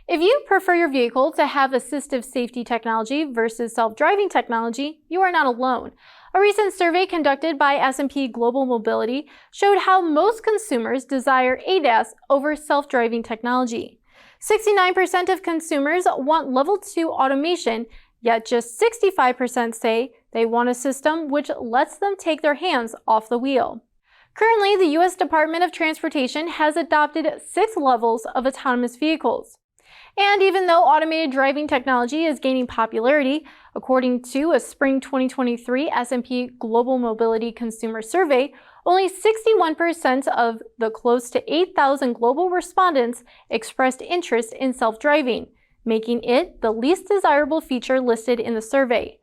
If you prefer your vehicle to have assistive safety technology versus self-driving technology, you are not alone. A recent survey conducted by S&P Global Mobility showed how most consumers desire ADAS over self-driving technology. 69% of consumers want level 2 automation, yet just 65% say they want a system which lets them take their hands off the wheel. Currently, the U.S. Department of Transportation has adopted 6 levels of autonomous vehicles. And even though automated driving technology is gaining popularity, according to a spring 2023 S&P Global Mobility Consumer Survey, only 61% of the close to 8,000 global respondents expressed interest in self-driving, making it the least desirable feature listed in the survey.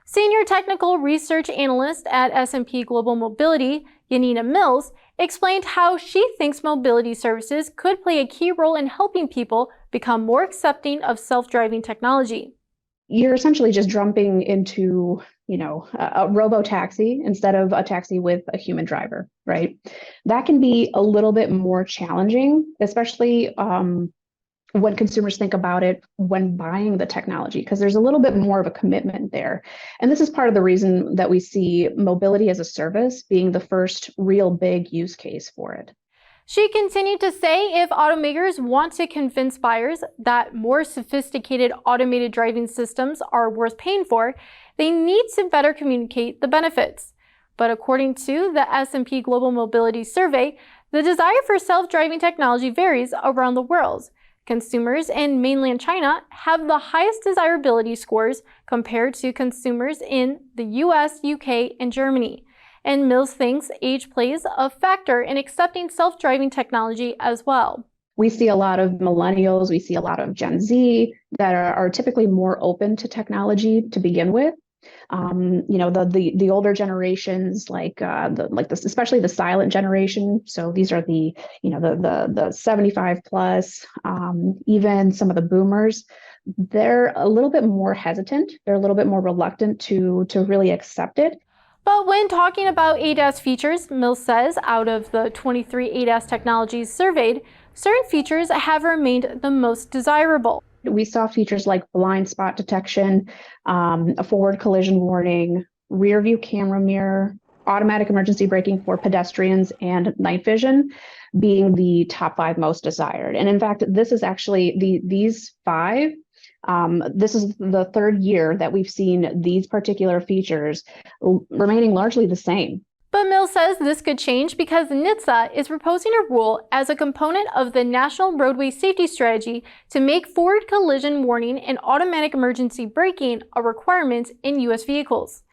Senior Technical Research Analyst at S&P Global Mobility, Yanina Mills, explained how she thinks mobility services could play a key role in helping people become more accepting of self-driving technology. You're essentially just jumping into, a robo-taxi instead of a taxi with a human driver, right? That can be a little bit more challenging, especially when consumers think about it when buying the technology, because there's a little bit more of a commitment there. And this is part of the reason that we see mobility as a service being the first real big use case for it. She continued to say if automakers want to convince buyers that more sophisticated automated driving systems are worth paying for, they need to better communicate the benefits. But according to the S&P Global Mobility Survey, the desire for self-driving technology varies around the world. Consumers in mainland China have the highest desirability scores compared to consumers in the US, UK, and Germany. And Mills thinks age plays a factor in accepting self-driving technology as well. We see a lot of millennials, we see a lot of Gen Z that are typically more open to technology to begin with. The older generations, especially the silent generation. So these are the 75 plus, even some of the boomers. They're a little bit more hesitant. They're a little bit more reluctant to really accept it. But when talking about ADAS features, Mills says out of the 23 ADAS technologies surveyed, certain features have remained the most desirable. We saw features like blind spot detection, a forward collision warning, rear view camera mirror, automatic emergency braking for pedestrians, and night vision being the top 5 most desired. And in fact, this is actually these 5. This is the 3rd year that we've seen these particular features remaining largely the same. But Mills says this could change because NHTSA is proposing a rule as a component of the National Roadway Safety Strategy to make forward collision warning and automatic emergency braking a requirement in U.S. vehicles.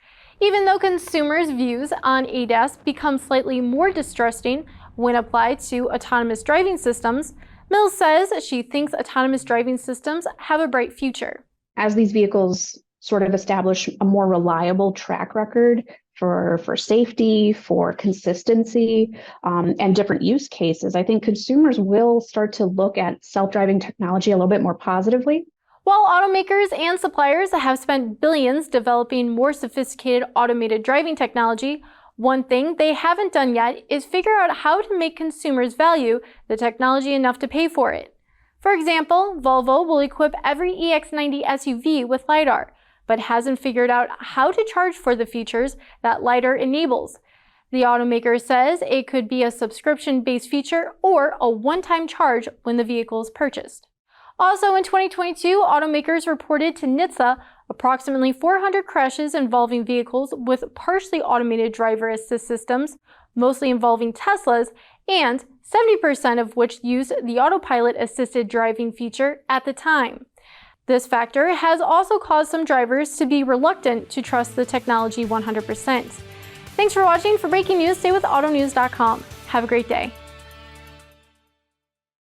Even though consumers' views on ADAS become slightly more distrusting when applied to autonomous driving systems, Mills says she thinks autonomous driving systems have a bright future. As these vehicles sort of establish a more reliable track record for safety, for consistency, and different use cases, I think consumers will start to look at self-driving technology a little bit more positively. While automakers and suppliers have spent billions developing more sophisticated automated driving technology, one thing they haven't done yet is figure out how to make consumers value the technology enough to pay for it. For example, Volvo will equip every EX90 SUV with LiDAR, but hasn't figured out how to charge for the features that LiDAR enables. The automaker says it could be a subscription-based feature or a one-time charge when the vehicle is purchased. Also in 2022, automakers reported to NHTSA approximately 400 crashes involving vehicles with partially automated driver assist systems, mostly involving Teslas, and 70% of which used the autopilot assisted driving feature at the time. This factor has also caused some drivers to be reluctant to trust the technology 100%. Thanks for watching. For breaking news, stay with autonews.com. Have a great day.